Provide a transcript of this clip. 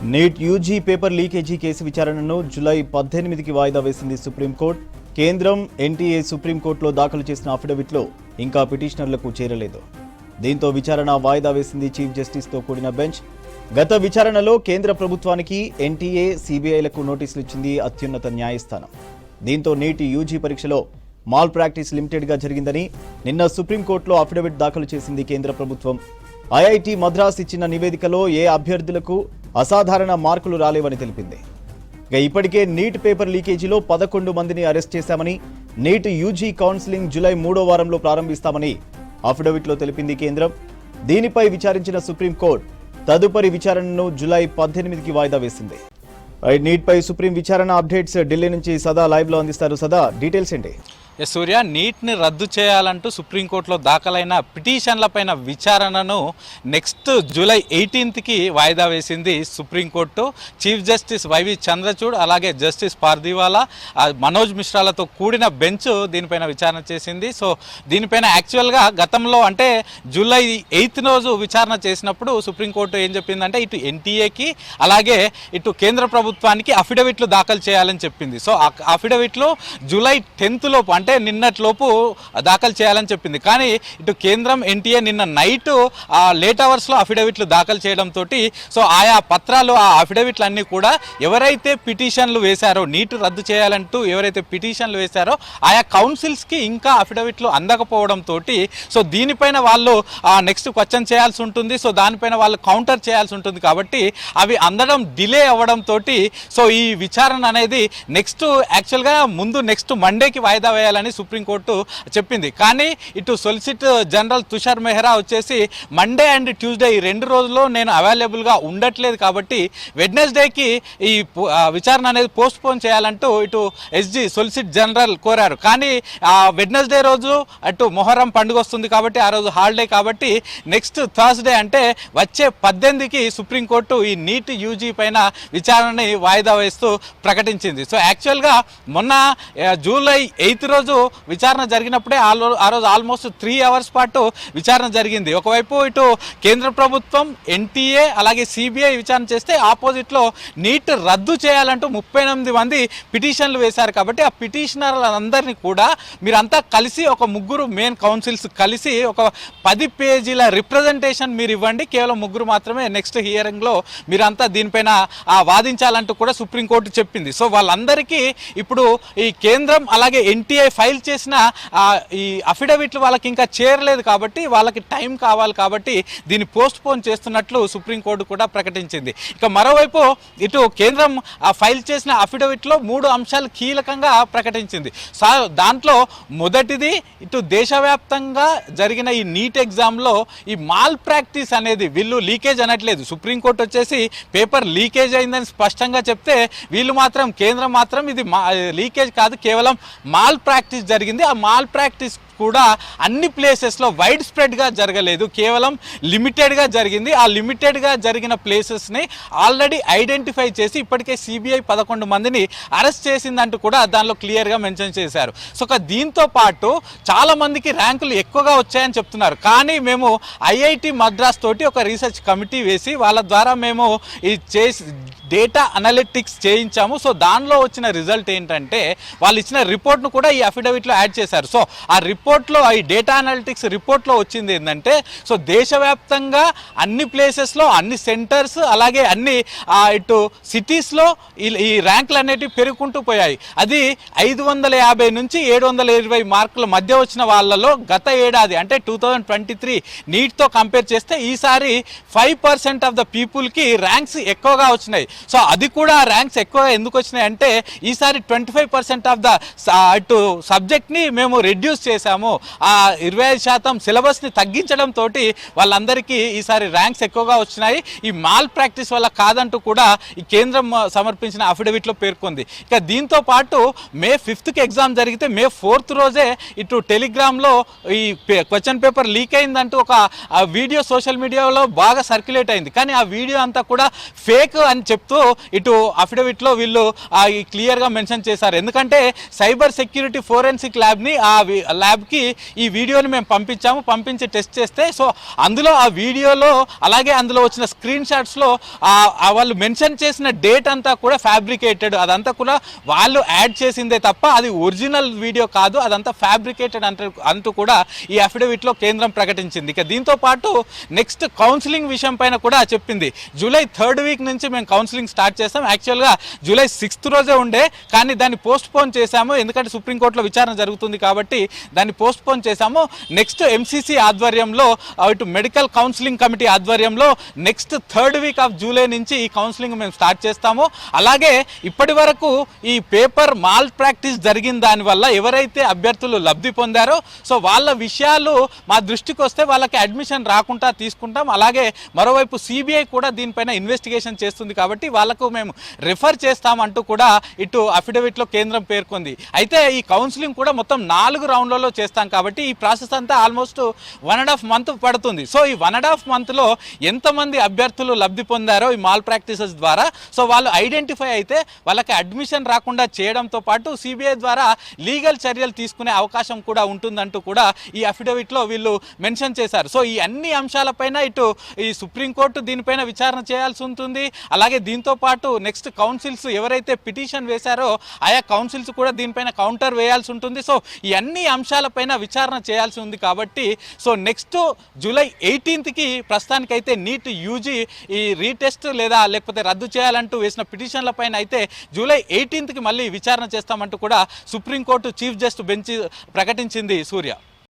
NEET UG paper leakage case విచారణను July 18కి వాయిదా వేసింది సుప్రీంకోర్టు. కేంద్రం ఎన్టీఏ సుప్రీంకోర్టులో దాఖలు చేసిన అఫిడవిట్లో ఇంకా పిటిషనర్లకు చేరలేదు. దీంతో విచారణ వాయిదా వేసింది చీఫ్ జస్టిస్తో కూడిన బెంచ్. గత విచారణలో కేంద్ర ప్రభుత్వానికి ఎన్టీఏ, సీబీఐలకు నోటీసులు ఇచ్చింది అత్యున్నత న్యాయస్థానం. దీంతో నీట్ యూజీ పరీక్షలో మాల్ ప్రాక్టీస్ లిమిటెడ్గా జరిగిందని నిన్న సుప్రీంకోర్టులో అఫిడవిట్ దాఖలు చేసింది కేంద్ర ప్రభుత్వం. ఐఐటి మద్రాస్ ఇచ్చిన నివేదికలో ఏ అభ్యర్థులకు అసాధారణ మార్కులు రాలేవని తెలిపింది. ఇప్పటికే నీట్ పేపర్ లీకేజీలో 11 మందిని అరెస్ట్ చేశామని, నీట్ యూజీ కౌన్సిలింగ్ జూలై 3వ వారంలో ప్రారంభిస్తామని అఫిడవిట్లో తెలిపింది కేంద్రం. దీనిపై విచారించిన సుప్రీంకోర్టు తదుపరి విచారణను జూలై 18కి వాయిదా వేసింది. నీట్ పై సుప్రీం విచారణ అప్డేట్స్ ఢిల్లీ నుంచి సదా లైవ్ లో అందిస్తారు. సదా, డీటెయిల్స్ ఏంటి? సూర్య, నీట్ని రద్దు చేయాలంటూ సుప్రీంకోర్టులో దాఖలైన పిటిషన్లపైన విచారణను నెక్స్ట్ జూలై 18కి వాయిదా వేసింది supreme court. Chief justice Y V Chandrachud అలాగే జస్టిస్ పార్దీవాలా, మనోజ్ మిశ్రాలతో కూడిన బెంచ్ దీనిపైన విచారణ చేసింది. సో దీనిపైన యాక్చువల్గా గతంలో అంటే జూలై 8 రోజు విచారణ చేసినప్పుడు సుప్రీంకోర్టు ఏం చెప్పిందంటే ఇటు ఎన్టీఏకి అలాగే ఇటు కేంద్ర ప్రభుత్వానికి అఫిడవిట్లు దాఖలు చేయాలని చెప్పింది. సో ఆ అఫిడవిట్లు జూలై 10 లోపు అంటే నిన్నట్లోపు దాఖలు చేయాలని చెప్పింది. కానీ ఇటు కేంద్రం ఎన్టీఏ నిన్న నైట్ లేట్ అవర్స్లో అఫిడవిట్లు దాఖలు చేయడంతో సో ఆయా పత్రాలు ఆ అఫిడవిట్లు అన్నీ కూడా ఎవరైతే పిటిషన్లు వేశారో నీట్ రద్దు చేయాలంటూ ఎవరైతే పిటిషన్లు వేశారో ఆయా కౌన్సిల్స్కి ఇంకా అఫిడవిట్లు అందకపోవడంతో సో దీనిపైన వాళ్ళు నెక్స్ట్ క్వశ్చన్ చేయాల్సి ఉంటుంది. సో దానిపైన వాళ్ళు కౌంటర్ చేయాల్సి ఉంటుంది. కాబట్టి అవి అందడం డిలే అవ్వడంతో సో ఈ విచారణ అనేది యాక్చువల్గా ముందు నెక్స్ట్ మండేకి వాయిదా వేయాలని సుప్రీంకోర్టు చెప్పింది. కానీ ఇటు సొలిసిటర్ జనరల్ తుషార్ మెహ్రా వచ్చేసి మండే అండ్ ట్యూస్డే ఈ 2 రోజుల్లో నేను అవైలబుల్గా ఉండట్లేదు కాబట్టి వెడ్నెస్డేకి ఈ విచారణ అనేది పోస్ట్ పోన్ చేయాలంటూ ఇటు ఎస్జీ సొలిసిటర్ జనరల్ కోరారు. కానీ వెడ్నెస్డే రోజు అటు మొహర్రం పండుగ వస్తుంది కాబట్టి ఆ రోజు హాలిడే కాబట్టి నెక్స్ట్ థర్స్డే అంటే వచ్చే 18కి సుప్రీంకోర్టు ఈ నీట్ యూజీ పైన విచారణని వాయిదా వేస్తూ ప్రకటించింది. సో యాక్చువల్గా మొన్న జూలై 8 రోజు విచారణ జరిగినప్పుడే ఆ రోజు ఆల్మోస్ట్ 3 అవర్స్ పాటు విచారణ జరిగింది. ఒకవైపు ఇటు కేంద్ర ప్రభుత్వం ఎన్టీఏ అలాగే సిబిఐ విచారణ చేస్తే ఆపోజిట్లో నీట్ రద్దు చేయాలంటూ 38 మంది పిటిషన్లు వేశారు. కాబట్టి ఆ పిటిషనర్లందరినీ కూడా మీరంతా కలిసి ఒక 3 మెయిన్ కౌన్సిల్స్ కలిసి ఒక 10 పేజీల రిప్రజెంటేషన్ మీరు ఇవ్వండి, కేవలం 3 మాత్రమే నెక్స్ట్ హియరింగ్లో మీరంతా దీనిపైన వాదించాలంటూ కూడా సుప్రీంకోర్టు చెప్పింది. సో వాళ్ళందరికీ ఇప్పుడు ఈ కేంద్రం అలాగే ఎన్టీఐ ఫైల్ చేసిన ఈ అఫిడవిట్లు వాళ్ళకి ఇంకా చేరలేదు కాబట్టి వాళ్ళకి టైం కావాలి కాబట్టి దీన్ని పోస్ట్ పోన్ చేస్తున్నట్లు సుప్రీంకోర్టు కూడా ప్రకటించింది. ఇక మరోవైపు ఇటు కేంద్రం ఫైల్ చేసిన అఫిడవిట్లో 3 అంశాలు కీలకంగా ప్రకటించింది. దాంట్లో మొదటిది ఇటు దేశవ్యాప్తంగా జరిగిన ఈ నీట్ ఎగ్జామ్లో ఈ మాల్ ప్రాక్టీస్ అనేది వీళ్ళు లీకేజ్ అనట్లేదు. సుప్రీంకోర్టు వచ్చేసి పేపర్ లీకేజ్ అయిందని స్పష్టంగా చెప్తే వీళ్ళు మాత్రం కేంద్రం మాత్రం ఇది లీకేజ్ కాదు, కేవలం మాల్ ప్రాక్టీస్ జరిగింది. ఆ మాల్ ప్రాక్టీస్ కూడా అన్ని ప్లేసెస్లో వైడ్ స్ప్రెడ్గా జరగలేదు, కేవలం లిమిటెడ్గా జరిగింది. ఆ లిమిటెడ్గా జరిగిన ప్లేసెస్ని ఆల్రెడీ ఐడెంటిఫై చేసి ఇప్పటికే సిబిఐ 11 మందిని అరెస్ట్ చేసిందంటూ కూడా దానిలో క్లియర్గా మెన్షన్ చేశారు. సో దీంతో పాటు చాలామందికి ర్యాంకులు ఎక్కువగా వచ్చాయని చెప్తున్నారు. కానీ మేము ఐఐటి మద్రాస్ తోటి ఒక రీసెర్చ్ కమిటీ వేసి వాళ్ళ ద్వారా మేము ఈ డేటా అనలిటిక్స్ చేయించాము. సో దానిలో వచ్చిన రిజల్ట్ ఏంటంటే వాళ్ళు ఇచ్చిన రిపోర్ట్ను కూడా ఈ అఫిడవిట్లో యాడ్ చేశారు. సో ఆ రిపోర్ట్లో ఈ డేటా అనలిటిక్స్ రిపోర్ట్లో వచ్చింది ఏంటంటే సో దేశవ్యాప్తంగా అన్ని ప్లేసెస్లో అన్ని సెంటర్స్ అలాగే అన్ని ఇటు సిటీస్లో ఈ ర్యాంకులు అనేటివి పెరుగుకుంటూ పోయాయి. అది 550 నుంచి 720 మార్కుల మధ్య వచ్చిన వాళ్ళలో గత ఏడాది అంటే 2023 నీట్తో కంపేర్ చేస్తే ఈసారి 5% ఆఫ్ ద పీపుల్కి ర్యాంక్స్ ఎక్కువగా వచ్చినాయి. సో అది కూడా ర్యాంక్స్ ఎక్కువగా ఎందుకు వచ్చినాయి అంటే ఈసారి 25% ఆఫ్ ద ఇటు సబ్జెక్ట్ని మేము రెడ్యూస్ చేశాము. ఆ 25% సిలబస్ని తగ్గించడంతో వాళ్ళందరికీ ఈసారి ర్యాంక్స్ ఎక్కువగా వచ్చినాయి. ఈ మాల్ ప్రాక్టీస్ వల్ల కాదంటూ కూడా ఈ కేంద్రం సమర్పించిన అఫిడవిట్లో పేర్కొంది. ఇక దీంతో పాటు మే 5కి ఎగ్జామ్ జరిగితే మే 4th రోజే ఇటు టెలిగ్రామ్లో ఈ క్వశ్చన్ పేపర్ లీక్ అయిందంటూ ఒక వీడియో సోషల్ మీడియాలో బాగా సర్క్యులేట్ అయింది. కానీ ఆ వీడియో అంతా కూడా ఫేక్ అని చెప్తూ ఇటు అఫిడవిట్లో వీళ్ళు క్లియర్గా మెన్షన్ చేశారు. ఎందుకంటే సైబర్ సెక్యూరిటీ ఫోరెన్సిక్ ల్యాబ్ని ఆ ల్యాబ్కి ల్యాబ్కి ఈ వీడియోని మేము పంపించి టెస్ట్ చేస్తే సో అందులో ఆ వీడియోలో అలాగే అందులో వచ్చిన స్క్రీన్ షాట్స్లో వాళ్ళు మెన్షన్ చేసిన డేట్ అంతా కూడా ఫ్యాబ్రికేటెడ్, అదంతా కూడా వాళ్ళు యాడ్ చేసిందే తప్ప అది ఒరిజినల్ వీడియో కాదు, అదంతా ఫ్యాబ్రికేటెడ్ అంటూ కూడా ఈ అఫిడవిట్లో కేంద్రం ప్రకటించింది. ఇక దీంతో పాటు నెక్స్ట్ కౌన్సిలింగ్ విషయం పైన కూడా చెప్పింది. జూలై 3rd వీక్ నుంచి మేము కౌన్సిలింగ్ స్టార్ట్ చేస్తాం. యాక్చువల్గా జూలై 6th రోజే ఉండే, కానీ దాన్ని పోస్ట్ పోన్ చేశాము, ఎందుకంటే సుప్రీంకోర్టులో విచారణ జరుగుతుంది కాబట్టి దాన్ని పోస్ట్ పోన్ చేశాము. నెక్స్ట్ MCC ఆధ్వర్యంలో ఇటు మెడికల్ కౌన్సిలింగ్ కమిటీ ఆధ్వర్యంలో next 3rd week off July నుంచి ఈ కౌన్సిలింగ్ మేము స్టార్ట్ చేస్తాము. అలాగే ఇప్పటి వరకు ఈ పేపర్ మాల్ ప్రాక్టీస్ జరిగిన దానివల్ల ఎవరైతే అభ్యర్థులు లబ్ధి పొందారో సో వాళ్ళ విషయాలు మా దృష్టికి వస్తే వాళ్ళకి అడ్మిషన్ రాకుండా తీసుకుంటాం. అలాగే మరోవైపు CBI కూడా దీనిపైన ఇన్వెస్టిగేషన్ చేస్తుంది కాబట్టి వాళ్ళకు మేము రిఫర్ చేస్తామంటూ కూడా ఇటు అఫిడవిట్లో కేంద్రం పేర్కొంది. అయితే ఈ కౌన్సిలింగ్ కూడా మొత్తం 4 రౌండ్లలో చేస్తాం కాబట్టి ఈ ప్రాసెస్ అంతా ఆల్మోస్ట్ 1.5 month పడుతుంది. సో ఈ 1.5 monthలో ఎంతమంది అభ్యర్థులు లబ్ధి పొందారో ఈ మాల్ ప్రాక్టీసెస్ ద్వారా సో వాళ్ళు ఐడెంటిఫై అయితే వాళ్ళకి అడ్మిషన్ రాకుండా చేయడంతో పాటు CBI ద్వారా లీగల్ చర్యలు తీసుకునే అవకాశం కూడా ఉంటుందంటూ కూడా ఈ అఫిడవిట్లో వీళ్ళు మెన్షన్ చేశారు. సో ఈ అన్ని అంశాలపైన ఇటు ఈ సుప్రీంకోర్టు దీనిపైన విచారణ చేయాల్సి ఉంటుంది. అలాగే దీంతో పాటు నెక్స్ట్ కౌన్సిల్స్ ఎవరైతే పిటిషన్ వేశారో ఆయా కౌన్సిల్స్ కూడా దీనిపైన కౌంటర్ వేయాల్సి ఉంటుంది. సో ఈ అన్ని అంశాలపైన విచారణ చేయాల్సి ఉంది కాబట్టి సో నెక్స్ట్ జూలై 18కి ప్రస్తుతానికైతే నీట్ UG ఈ రీటెస్ట్ లేకపోతే రద్దు చేయాలంటూ వేసిన పిటిషన్ల పైన అయితే జూలై 18కి మళ్ళీ విచారణ చేస్తామంటూ కూడా సుప్రీంకోర్టు చీఫ్ జస్టిస్ బెంచ్ ప్రకటించింది. సూర్య.